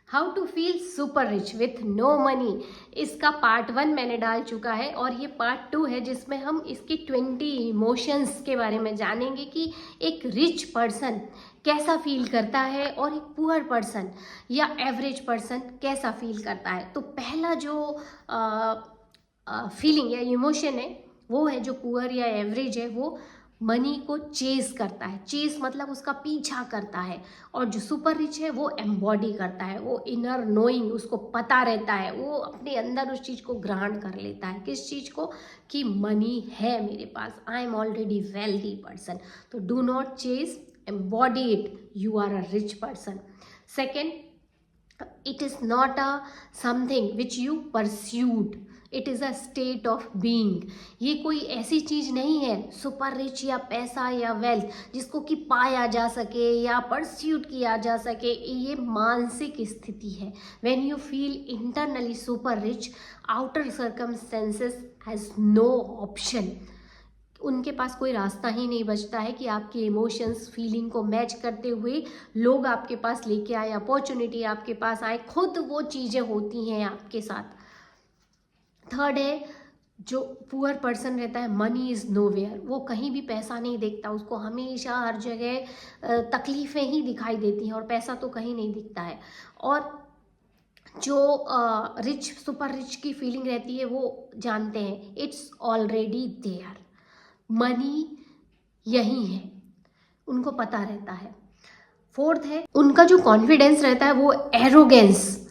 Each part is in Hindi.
How to feel super rich with no money, इसका पार्ट 1 मैंने डाल चुका है और ये पार्ट 2 है जिसमें हम इसकी 20 इमोशंस के बारे में जानेंगे कि एक रिच पर्सन कैसा फील करता है और एक पुअर पर्सन या एवरेज पर्सन कैसा फील करता है। तो पहला जो फीलिंग या इमोशन है वो है, जो पुअर या एवरेज है वो मनी को चेस करता है। चेस मतलब उसका पीछा करता है। और जो सुपर रिच है वो एम्बॉडी करता है, वो इनर नोइंग, उसको पता रहता है, वो अपने अंदर उस चीज़ को ग्रहण कर लेता है। किस चीज़ को? कि मनी है मेरे पास, I am already wealthy person. तो do not chase, embody it, you are a rich person. Second, it is not a something which you pursued, it is a state of being। ये कोई ऐसी चीज नहीं है सुपर रिच या पैसा या वेल्थ जिसको कि पाया जा सके या परस्यूट किया जा सके। ये मानसिक स्थिति है। when you feel internally super rich, outer circumstances has no option। उनके पास कोई रास्ता ही नहीं बचता है कि आपके इमोशंस फीलिंग को मैच करते हुए लोग आपके पास लेके आए, अपॉर्चुनिटी आपके पास आए, खुद वो चीज़ें होती हैं आपके साथ। थर्ड है, जो पुअर पर्सन रहता है, मनी इज़ नोवेयर, वो कहीं भी पैसा नहीं देखता, उसको हमेशा हर जगह तकलीफ़ें ही दिखाई देती हैं और पैसा तो कहीं नहीं दिखता है। और जो रिच सुपर रिच की फीलिंग रहती है वो जानते हैं इट्स ऑलरेडी देयर, मनी यही है, उनको पता रहता है। फोर्थ है, उनका जो कॉन्फिडेंस रहता है वो एरोगेंस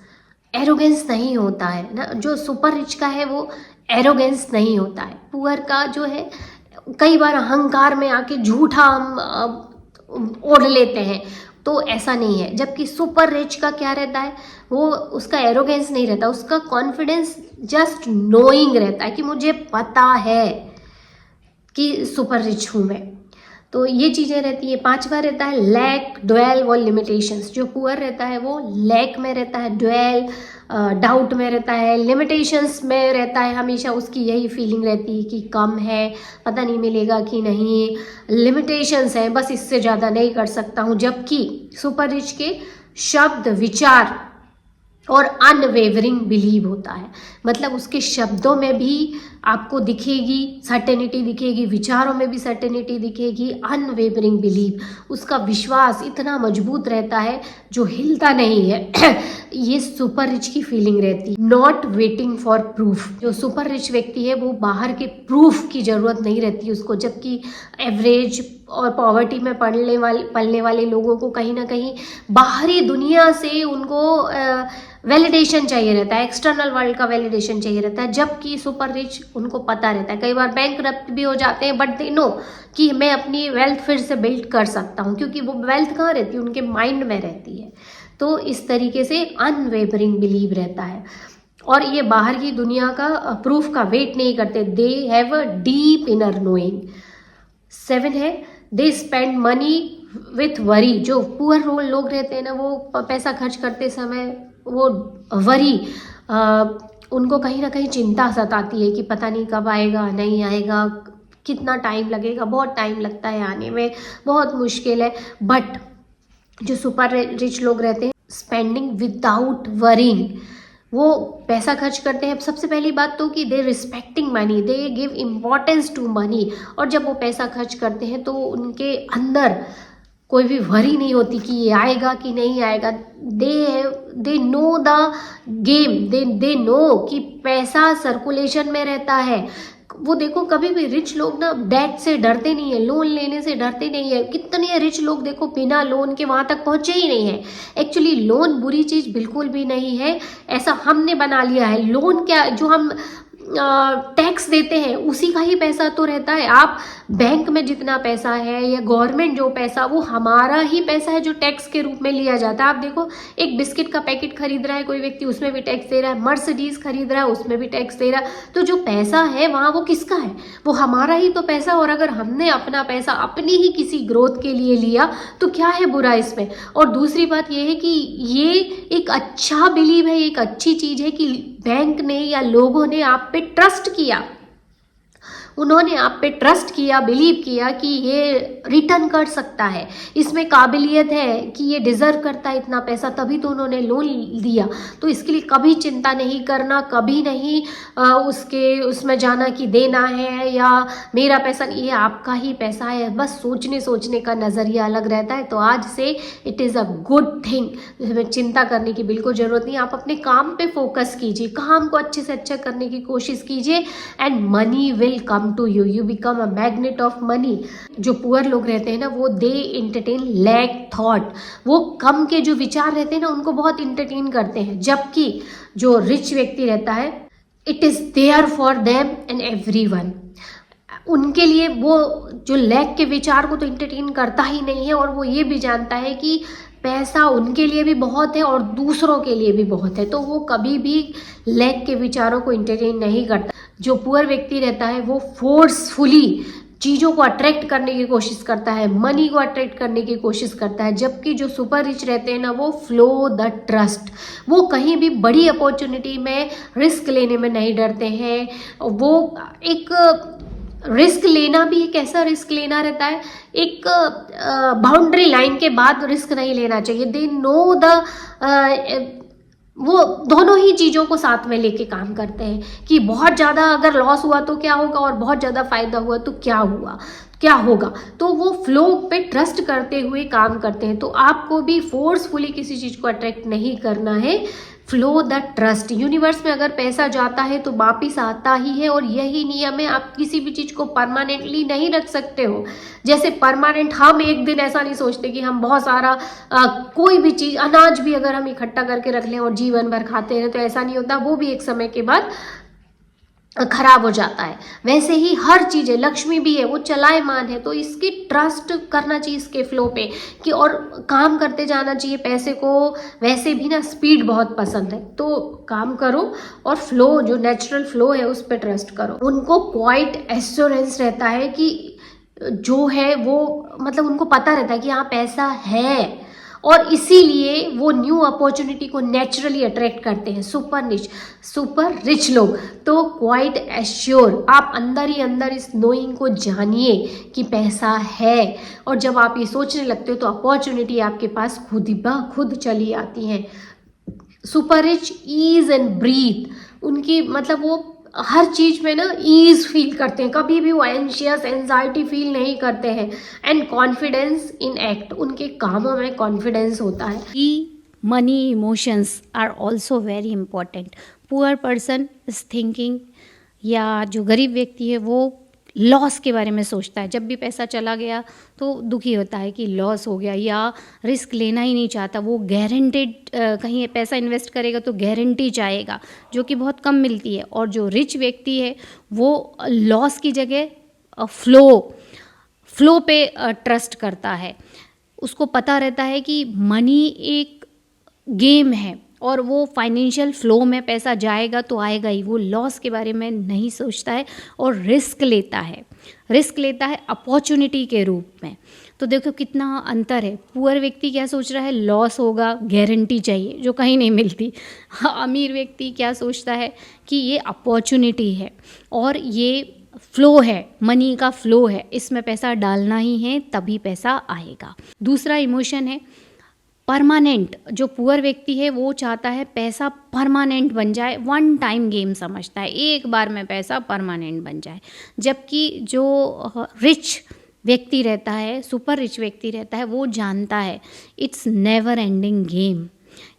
नहीं होता है ना। जो सुपर रिच का है वो एरोगेंस नहीं होता है। पुअर का जो है कई बार अहंकार में आके झूठा हम ओढ़ लेते हैं, तो ऐसा नहीं है। जबकि सुपर रिच का क्या रहता है, वो उसका एरोगेंस नहीं रहता, उसका कॉन्फिडेंस जस्ट नोइंग रहता है कि मुझे पता है कि सुपर रिच हूँ मैं। तो ये चीज़ें रहती है। पांचवा रहता है लैक, ड्वेल और लिमिटेशंस। जो पुअर रहता है वो लैक में रहता है, ड्वेल डाउट में रहता है, लिमिटेशंस में रहता है। हमेशा उसकी यही फीलिंग रहती है कि कम है, पता नहीं मिलेगा कि नहीं, लिमिटेशंस है, बस इससे ज़्यादा नहीं कर सकता हूँ। जबकि सुपर रिच के शब्द, विचार और अनवेवरिंग बिलीव होता है, मतलब उसके शब्दों में भी आपको दिखेगी सर्टेनिटी, दिखेगी विचारों में भी सर्टेनिटी दिखेगी, अनवेवरिंग बिलीव, उसका विश्वास इतना मजबूत रहता है जो हिलता नहीं है। ये सुपर रिच की फीलिंग रहती है। नॉट वेटिंग फॉर प्रूफ, जो सुपर रिच व्यक्ति है वो बाहर के प्रूफ की जरूरत नहीं रहती उसको। जबकि एवरेज और पॉवर्टी में पलने वाले लोगों को कहीं ना कहीं बाहरी दुनिया से उनको वैलिडेशन चाहिए रहता है, एक्सटर्नल वर्ल्ड का वैलिडेशन चाहिए रहता है। जबकि सुपर रिच उनको पता रहता है, कई बार बैंकरप्ट भी हो जाते हैं, बट दे नो कि मैं अपनी वेल्थ फिर से बिल्ड कर सकता हूँ, क्योंकि वो वेल्थ कहाँ रहती है, उनके माइंड में रहती है। तो इस तरीके से अनवेवरिंग बिलीव रहता है और ये बाहर की दुनिया का प्रूफ का वेट नहीं करते। They have a deep inner knowing. 7 है, they spend money with worry. जो पुअर लोग रहते हैं ना, वो पैसा खर्च करते समय वो वरी, उनको कहीं ना कहीं चिंता सताती है कि पता नहीं कब आएगा, नहीं आएगा, कितना टाइम लगेगा, बहुत टाइम लगता है आने में, बहुत मुश्किल है। बट जो सुपर रिच लोग रहते हैं, स्पेंडिंग विदाउट वरिंग, वो पैसा खर्च करते हैं। सबसे पहली बात तो कि they respecting money, they give importance to money. और जब वो पैसा खर्च करते हैं तो उनके अंदर कोई भी वरी नहीं होती कि ये आएगा कि नहीं आएगा। They know the game, they know कि पैसा सर्कुलेशन में रहता है। वो देखो, कभी भी रिच लोग ना डेट से डरते नहीं है, लोन लेने से डरते नहीं है। कितने रिच लोग देखो बिना लोन के वहां तक पहुंचे ही नहीं है। एक्चुअली लोन बुरी चीज बिल्कुल भी नहीं है, ऐसा हमने बना लिया है। लोन क्या, जो हम टैक्स देते हैं उसी का ही पैसा तो रहता है। आप बैंक में जितना पैसा है या गवर्नमेंट जो पैसा, वो हमारा ही पैसा है जो टैक्स के रूप में लिया जाता है। आप देखो, एक बिस्किट का पैकेट खरीद रहा है कोई व्यक्ति, उसमें भी टैक्स दे रहा है। मर्सिडीज खरीद रहा है, उसमें भी टैक्स दे रहा है। तो जो पैसा है वहाँ वो किसका है? वो हमारा ही तो पैसा। और अगर हमने अपना पैसा अपनी ही किसी ग्रोथ के लिए लिया तो क्या है बुरा इसमें? और दूसरी बात ये है कि ये एक अच्छा बिलीव है, एक अच्छी चीज है कि बैंक ने या लोगों ने आप पे ट्रस्ट किया। उन्होंने आप पे ट्रस्ट किया, बिलीव किया कि ये रिटर्न कर सकता है, इसमें काबिलियत है कि ये डिज़र्व करता है इतना पैसा, तभी तो उन्होंने लोन दिया। तो इसके लिए कभी चिंता नहीं करना, कभी नहीं उसमें जाना कि देना है या मेरा पैसा नहीं, ये आपका ही पैसा है। बस सोचने का नज़रिया अलग रहता है। तो आज से it is a good thing, हमें चिंता करने की बिल्कुल ज़रूरत नहीं। आप अपने काम पे फोकस कीजिए, काम को अच्छे से अच्छा करने की कोशिश कीजिए and money will come to you, you become a magnet of money. जो पुअर लोग रहते हैं ना, वो दे इंटरटेन लैक थॉट, वो कम के जो विचार रहते हैं ना उनको बहुत इंटरटेन करते हैं, जबकि जो रिच व्यक्ति रहता है it is there for them and everyone, उनके लिए वो जो लैक के विचार को तो इंटरटेन करता ही नहीं है, और वो ये भी जानता है कि पैसा उनके लिए भी बहुत है और दूसरों के लिए भी बहुत है, तो वो कभी भी लैक के विचारों को इंटरटेन नहीं करता। जो पुअर व्यक्ति रहता है वो फोर्सफुली चीज़ों को अट्रैक्ट करने की कोशिश करता है, मनी को अट्रैक्ट करने की कोशिश करता है, जबकि जो सुपर रिच रहते हैं ना वो फ्लो द ट्रस्ट, वो कहीं भी बड़ी अपॉर्चुनिटी में रिस्क लेने में नहीं डरते हैं। वो एक रिस्क लेना भी एक ऐसा रिस्क लेना रहता है, एक बाउंड्री लाइन के बाद रिस्क नहीं लेना चाहिए। दे नो द वो दोनों ही चीज़ों को साथ में लेके काम करते हैं कि बहुत ज़्यादा अगर लॉस हुआ तो क्या होगा और बहुत ज़्यादा फायदा हुआ तो क्या होगा। तो वो फ्लो पे ट्रस्ट करते हुए काम करते हैं। तो आपको भी फोर्सफुली किसी चीज़ को अट्रैक्ट नहीं करना है, फ्लो द ट्रस्ट। यूनिवर्स में अगर पैसा जाता है तो वापिस आता ही है, और यही नियम है। आप किसी भी चीज़ को परमानेंटली नहीं रख सकते हो। जैसे परमानेंट हम एक दिन ऐसा नहीं सोचते कि हम बहुत सारा कोई भी चीज़, अनाज भी अगर हम इकट्ठा करके रख लें और जीवन भर खाते हैं तो ऐसा नहीं होता, वो भी एक समय के बाद खराब हो जाता है। वैसे ही हर चीज़ है, लक्ष्मी भी है, वो चलायमान है, तो इसकी ट्रस्ट करना चाहिए इसके फ्लो पे कि, और काम करते जाना चाहिए। पैसे को वैसे भी ना स्पीड बहुत पसंद है, तो काम करो और फ्लो, जो नेचुरल फ्लो है उस पर ट्रस्ट करो। उनको क्वाइट एश्योरेंस रहता है कि जो है वो, मतलब उनको पता रहता है कि हाँ पैसा है, और इसीलिए वो न्यू अपॉर्चुनिटी को नेचुरली अट्रैक्ट करते हैं। सुपर रिच लोग तो क्वाइट एश्योर, आप अंदर ही अंदर इस नोइंग को जानिए कि पैसा है, और जब आप ये सोचने लगते हो तो अपॉर्चुनिटी आपके पास खुद चली आती हैं। Super rich ease and breathe, उनकी मतलब वो हर चीज़ में ना ईज फील करते हैं, कभी भी वो एंशियस एंजाइटी फील नहीं करते हैं। एंड कॉन्फिडेंस इन एक्ट, उनके कामों में कॉन्फिडेंस होता है। Money emotions are also very important. Poor person is thinking, या जो गरीब व्यक्ति है वो लॉस के बारे में सोचता है। जब भी पैसा चला गया तो दुखी होता है कि लॉस हो गया, या रिस्क लेना ही नहीं चाहता। वो गारंटेड कहीं पैसा इन्वेस्ट करेगा तो गारंटी चाहेगा, जो कि बहुत कम मिलती है। और जो रिच व्यक्ति है वो लॉस की जगह फ्लो पे ट्रस्ट करता है। उसको पता रहता है कि मनी एक गेम है और वो फाइनेंशियल फ्लो में पैसा जाएगा तो आएगा ही। वो लॉस के बारे में नहीं सोचता है और रिस्क लेता है अपॉर्चुनिटी के रूप में। तो देखो कितना अंतर है। पुअर व्यक्ति क्या सोच रहा है, लॉस होगा, गारंटी चाहिए, जो कहीं नहीं मिलती। अमीर व्यक्ति क्या सोचता है कि ये अपॉर्चुनिटी है और ये फ्लो है, मनी का फ्लो है, इसमें पैसा डालना ही है तभी पैसा आएगा। दूसरा इमोशन है परमानेंट। जो पुअर व्यक्ति है वो चाहता है पैसा परमानेंट बन जाए, वन टाइम गेम समझता है, एक बार में पैसा परमानेंट बन जाए। जबकि जो रिच व्यक्ति रहता है, सुपर रिच व्यक्ति रहता है, वो जानता है इट्स नेवर एंडिंग गेम,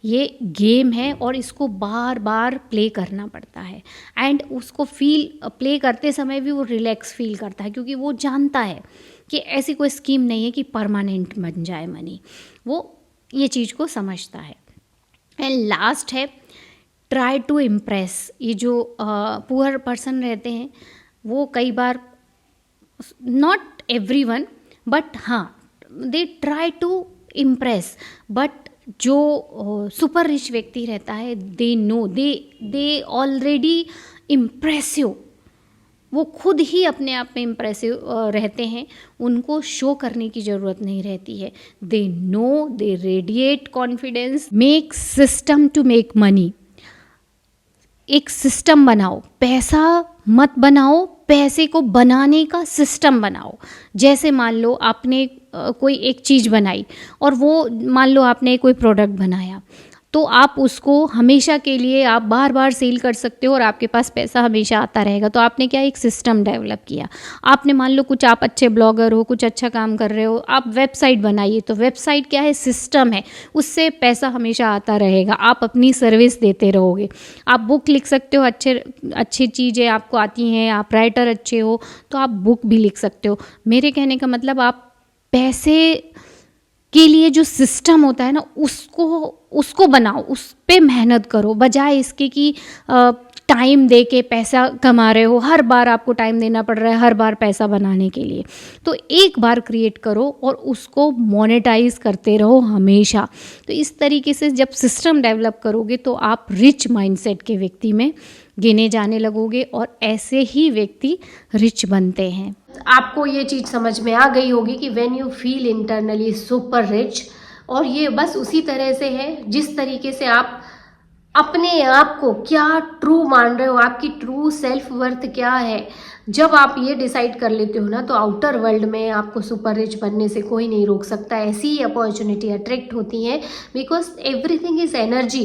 ये गेम है और इसको बार बार प्ले करना पड़ता है। एंड उसको प्ले करते समय भी वो रिलैक्स फील करता है, क्योंकि वो जानता है कि ऐसी कोई स्कीम नहीं है कि परमानेंट बन जाए मनी। वो ये चीज़ को समझता है। एंड लास्ट है ट्राई टू इम्प्रेस। ये जो पुअर पर्सन रहते हैं वो कई बार, नॉट एवरीवन बट हाँ, they try to impress. But जो सुपर रिच व्यक्ति रहता है they know, they already impressive, वो खुद ही अपने आप में इम्प्रेसिव रहते हैं, उनको शो करने की ज़रूरत नहीं रहती है। They know, they radiate confidence. Make system to make money. एक सिस्टम बनाओ, पैसा मत बनाओ, पैसे को बनाने का सिस्टम बनाओ। जैसे मान लो आपने कोई एक चीज़ बनाई और वो मान लो आपने कोई प्रोडक्ट बनाया, तो आप उसको हमेशा के लिए आप बार बार सेल कर सकते हो और आपके पास पैसा हमेशा आता रहेगा। तो आपने क्या एक सिस्टम डेवलप किया। आपने मान लो कुछ आप अच्छे ब्लॉगर हो, कुछ अच्छा काम कर रहे हो, आप वेबसाइट बनाइए। तो वेबसाइट क्या है, सिस्टम है, उससे पैसा हमेशा आता रहेगा। आप अपनी सर्विस देते रहोगे। आप बुक लिख सकते हो, अच्छी चीज़ें आपको आती हैं, आप राइटर अच्छे हो तो आप बुक भी लिख सकते हो। मेरे कहने का मतलब आप पैसे के लिए जो सिस्टम होता है ना, उसको बनाओ, उस पे मेहनत करो, बजाय इसके कि टाइम दे के पैसा कमा रहे हो। हर बार आपको टाइम देना पड़ रहा है हर बार पैसा बनाने के लिए। तो एक बार क्रिएट करो और उसको मोनेटाइज करते रहो हमेशा। तो इस तरीके से जब सिस्टम डेवलप करोगे तो आप रिच माइंडसेट के व्यक्ति में गिने जाने लगोगे और ऐसे ही व्यक्ति रिच बनते हैं। आपको ये चीज़ समझ में आ गई होगी कि when you feel internally super rich, और ये बस उसी तरह से है जिस तरीके से आप अपने आप को क्या ट्रू मान रहे हो, आपकी ट्रू सेल्फ वर्थ क्या है। जब आप ये डिसाइड कर लेते हो ना, तो आउटर वर्ल्ड में आपको सुपर रिच बनने से कोई नहीं रोक सकता। ऐसी ही अपॉर्चुनिटी अट्रैक्ट होती हैं, because everything is energy.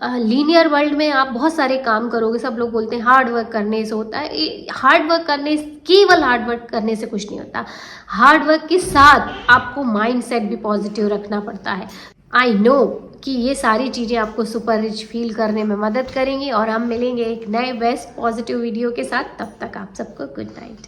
Linear world में आप बहुत सारे काम करोगे, सब लोग बोलते हैं हार्ड वर्क करने से होता है। केवल हार्ड वर्क करने से कुछ नहीं होता। हार्ड वर्क के साथ आपको माइंड सेट भी पॉजिटिव रखना पड़ता है। आई नो कि ये सारी चीज़ें आपको सुपर रिच फील करने में मदद करेंगी, और हम मिलेंगे एक नए बेस्ट पॉजिटिव वीडियो के साथ। तब तक आप सबको गुड नाइट।